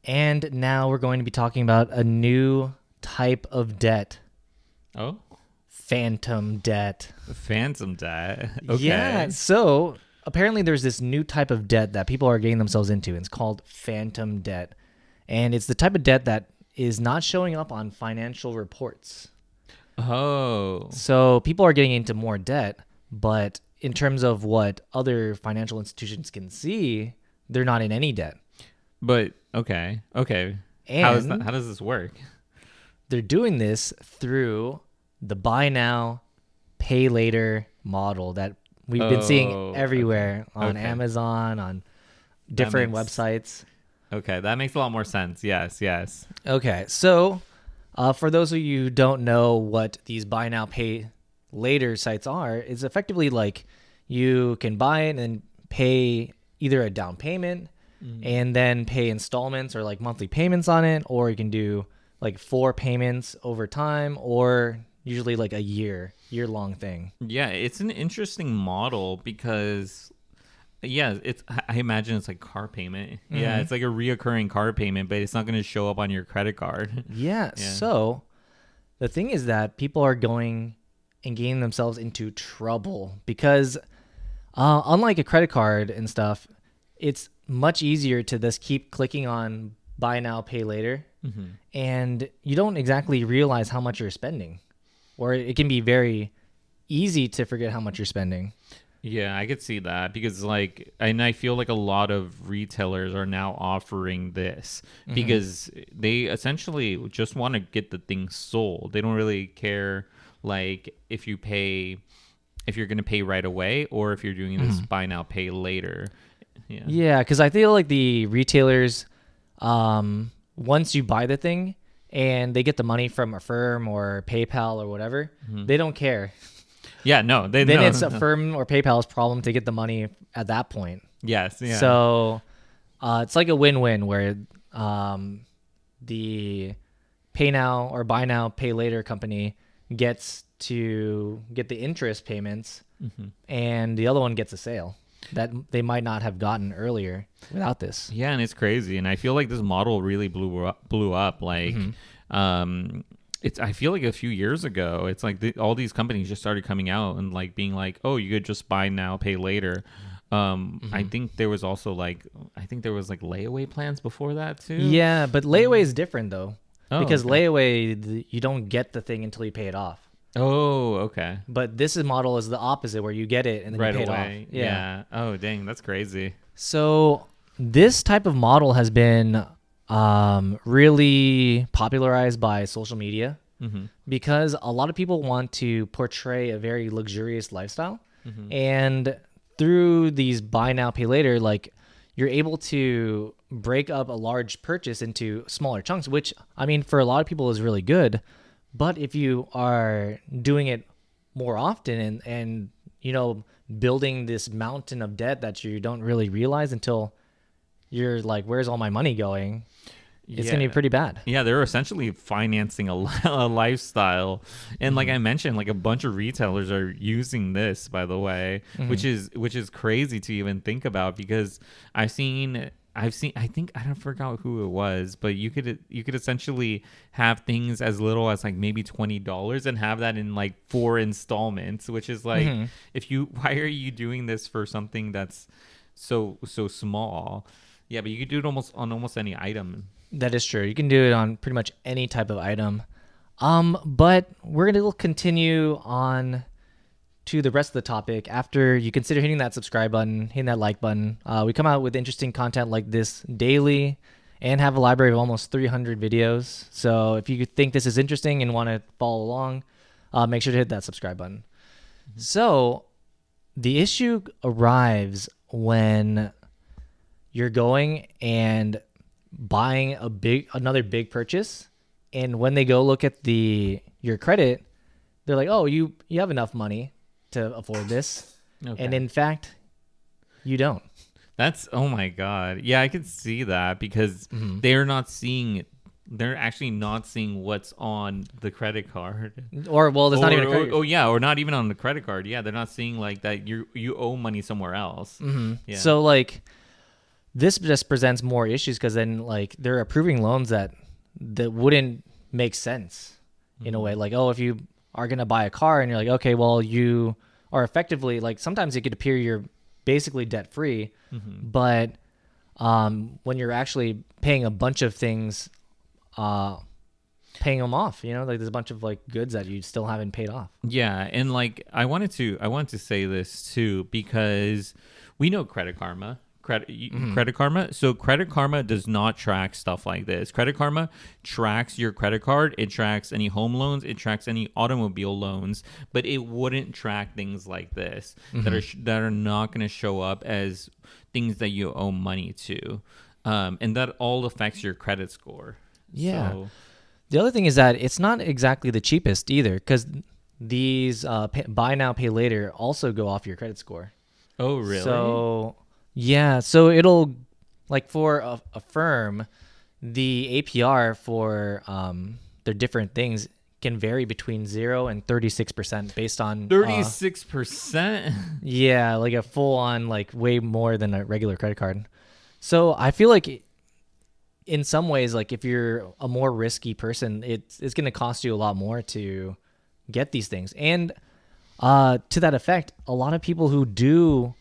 And now we're going to be talking about a new type of debt. Oh, Phantom debt. phantom debt. Yeah, Okay. so apparently there's this new type of debt that people are getting themselves into. And it's called phantom debt. And it's the type of debt that is not showing up on financial reports. Oh, So people are getting into more debt, but in terms of what other financial institutions can see, they're not in any debt. but okay. And How does this work? they're doing this through the buy now, pay later model that we've been seeing Oh, everywhere on Okay. Amazon, on That different makes websites. okay. That makes a lot more sense. Yes. Okay, so for those of you who don't know what these buy now, pay later sites are, it's effectively like you can buy it and pay either a down payment and then pay installments or like monthly payments on it, or you can do like 4 payments over time, or usually like a year-long thing. Yeah, it's an interesting model because yeah, it's I imagine it's like car payment. Yeah, it's like a reoccurring car payment, but it's not going to show up on your credit card. Yeah. Yeah. So the thing is that people are going and getting themselves into trouble because, unlike a credit card and stuff, it's much easier to just keep clicking on buy now, pay later, and you don't exactly realize how much you're spending, or it can be very easy to forget how much you're spending. Yeah, I could see that because and I feel like a lot of retailers are now offering this because they essentially just want to get the thing sold. They don't really care like if you're going to pay right away or if you're doing this buy now pay later. Yeah. Yeah, because I feel like the retailers, once you buy the thing and they get the money from a firm or PayPal or whatever, they don't care. Yeah, no, they Then no, it's a no. firm or PayPal's problem to get the money at that point. Yes, yeah. So it's like a win-win where the pay now or buy now, pay later company gets to get the interest payments, and the other one gets a sale that they might not have gotten earlier without this. Yeah, and it's crazy, and I feel like this model really blew up. It's I feel like a few years ago, it's like all these companies just started coming out and like being like, oh, you could just buy now, pay later. I think there was also layaway plans before that too. Yeah, but layaway is different though, Oh, because okay. layaway you don't get the thing until you pay it off. Oh, okay. But model is the opposite, where you get it and then Right you pay away. it off. Yeah. Oh, dang, that's crazy. So this type of model has been really popularized by social media because a lot of people want to portray a very luxurious lifestyle, and through these buy now pay later, like you're able to break up a large purchase into smaller chunks, which I mean for a lot of people is really good. But if you are doing it more often and building this mountain of debt that you don't really realize until you're like, where's all my money going? It's going to be pretty bad. Yeah, they're essentially financing a lifestyle, and like I mentioned, like a bunch of retailers are using this, by the way, which is crazy to even think about because I've seen I think I don't forgot who it was, but you could essentially have things as little as like maybe $20 and have that in like 4 installments, which is like why are you doing this for something that's so small? Yeah, but you could do it almost any item. That is true. You can do it on pretty much any type of item. But we're going to continue on to the rest of the topic after you consider hitting that subscribe button, hitting that like button. We come out with interesting content like this daily and have a library of almost 300 videos. So if you think this is interesting and want to follow along, make sure to hit that subscribe button. So the issue arrives when you're going and buying another big purchase, and when they go look at your credit, they're like, oh, you have enough money to afford this. Okay. And in fact you don't. That's oh my god. Yeah, I could see that because they're actually not seeing what's on the credit card. Or well, there's not even a credit. Or not even on the credit card. Yeah, they're not seeing like that you owe money somewhere else. Yeah. So like this just presents more issues because then like they're approving loans that wouldn't make sense in a way. Like, oh, if you are gonna buy a car and you're like, okay, well, you are effectively like sometimes it could appear you're basically debt free, but when you're actually paying a bunch of things, paying them off, like there's a bunch of like goods that you still haven't paid off. Yeah, and like I wanted to say this too because we know Credit Karma. Credit Karma. So Credit Karma does not track stuff like this. Credit Karma tracks your credit card. It tracks any home loans. It tracks any automobile loans. But it wouldn't track things like this that are not going to show up as things that you owe money to, and that all affects your credit score. Yeah. So, The other thing is that it's not exactly the cheapest either because these buy now, pay later also go off your credit score. oh really? So, yeah. So it'll, like for a firm, the APR for their different things can vary between 0 and 36% based on 36%. yeah, like a full on, like way more than a regular credit card. So I feel like in some ways, like if you're a more risky person, it's going to cost you a lot more to get these things. And to that effect, a lot of people who do,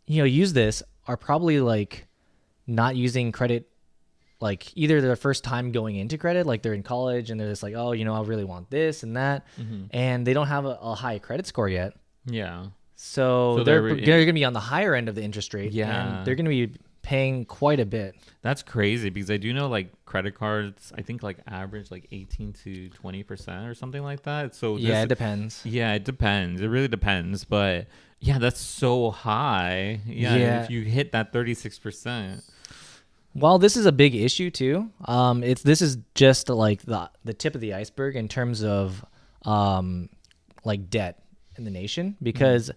use this are probably like not using credit, like either their first time going into credit, like they're in college and they're just like, oh, I really want this and that. And they don't have a high credit score yet. Yeah. So they're going to be on the higher end of the interest rate. Yeah. And they're going to be paying quite a bit. That's crazy because I do know like credit cards, I think like average like 18 to 20% or something like that. So Yeah, it depends. Yeah, it depends. It really depends. But yeah, that's so high. Yeah. If you hit that 36%. Well, this is a big issue too. This is just like the tip of the iceberg in terms of like debt in the nation, because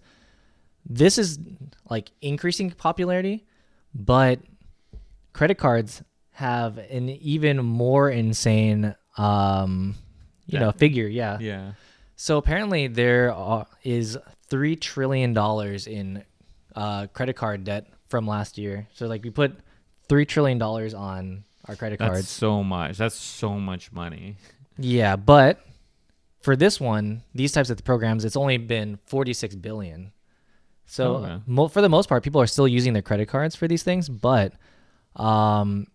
this is like increasing popularity, but credit cards have an even more insane figure. Yeah. Yeah. So apparently there is $3 trillion in credit card debt from last year. So like we put $3 trillion on our credit cards. That's so much. That's so much money. Yeah, but for this one, these types of programs, it's only been 46 billion. So for the most part, people are still using their credit cards for these things, but I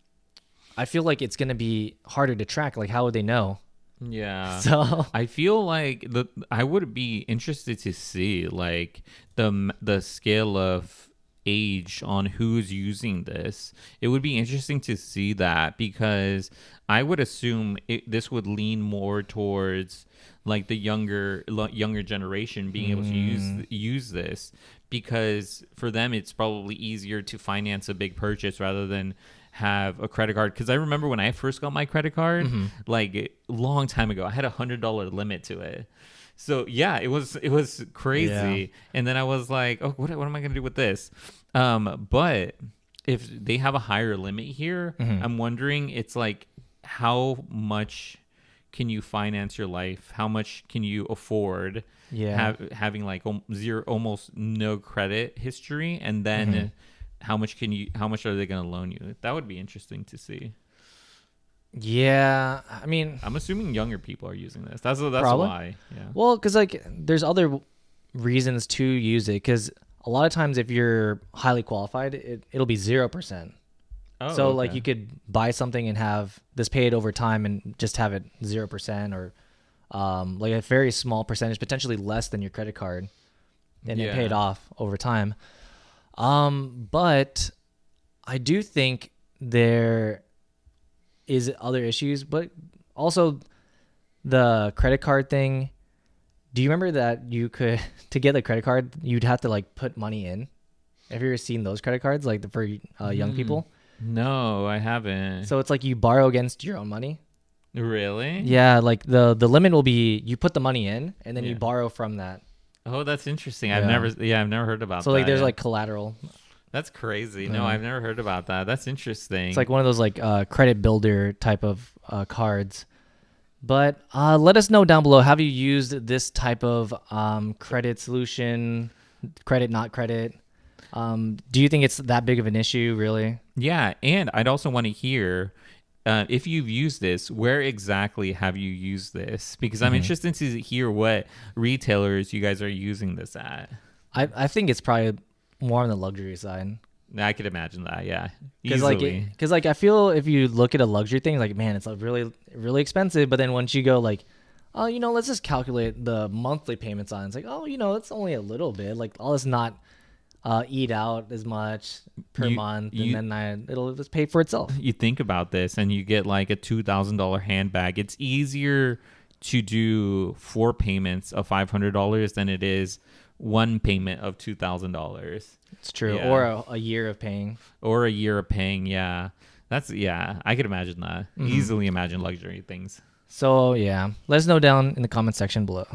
feel like it's going to be harder to track. Like, how would they know? Yeah. So I feel like I would be interested to see like the scale of age on who's using this. It would be interesting to see that because I would assume this would lean more towards like the younger generation being able to use this, because for them it's probably easier to finance a big purchase rather than have a credit card. Because I remember when I first got my credit card, like a long time ago, I had $100 limit to it. So yeah, it was crazy. Yeah. And then I was like, oh, what am I gonna do with this? But if they have a higher limit here, I'm wondering, it's like, how much can you finance your life? How much can you afford? Yeah. Having like almost no credit history, and then how much are they going to loan you? That would be interesting to see. Yeah, I mean, I'm assuming younger people are using this. That's probably why. Yeah. Well, because like there's other reasons to use it. Because a lot of times, if you're highly qualified, it'll be 0%. Oh, so okay. like you could buy something and have this paid over time and just have it 0%, or like a very small percentage, potentially less than your credit card, and it paid off over time. But I do think there is other issues, but also the credit card thing. Do you remember that you could, to get the credit card, you'd have to like put money in? Have you ever seen those credit cards, like for young people? No, I haven't. So it's like you borrow against your own money. Really? Yeah, like the limit will be you put the money in and then you borrow from that. Oh, that's interesting. Yeah. I've never heard about that. So like there's like collateral. That's crazy. No, I've never heard about that. That's interesting. It's like one of those like credit builder type of cards. But let us know down below, have you used this type of credit solution, credit not credit? Do you think it's that big of an issue, really? Yeah, and I'd also want to hear if you've used this, where exactly have you used this? Because I'm interested to hear what retailers you guys are using this at. I think it's probably more on the luxury side. I could imagine that, yeah, Because easily. I feel if you look at a luxury thing, like man, it's like really expensive. But then once you go like, oh, let's just calculate the monthly payments on. It's like, oh, it's only a little bit. Like I'll just not eat out as much per You- month, you- and then it'll just pay for itself. You think about this, and you get like a $2,000 handbag. It's easier to do 4 payments of $500 than it is one payment of $2,000. It's true. Yeah. Or a year of paying. Or a year of paying. Yeah, I could imagine that. Mm-hmm. Easily imagine luxury things. So yeah, let us know down in the comment section below.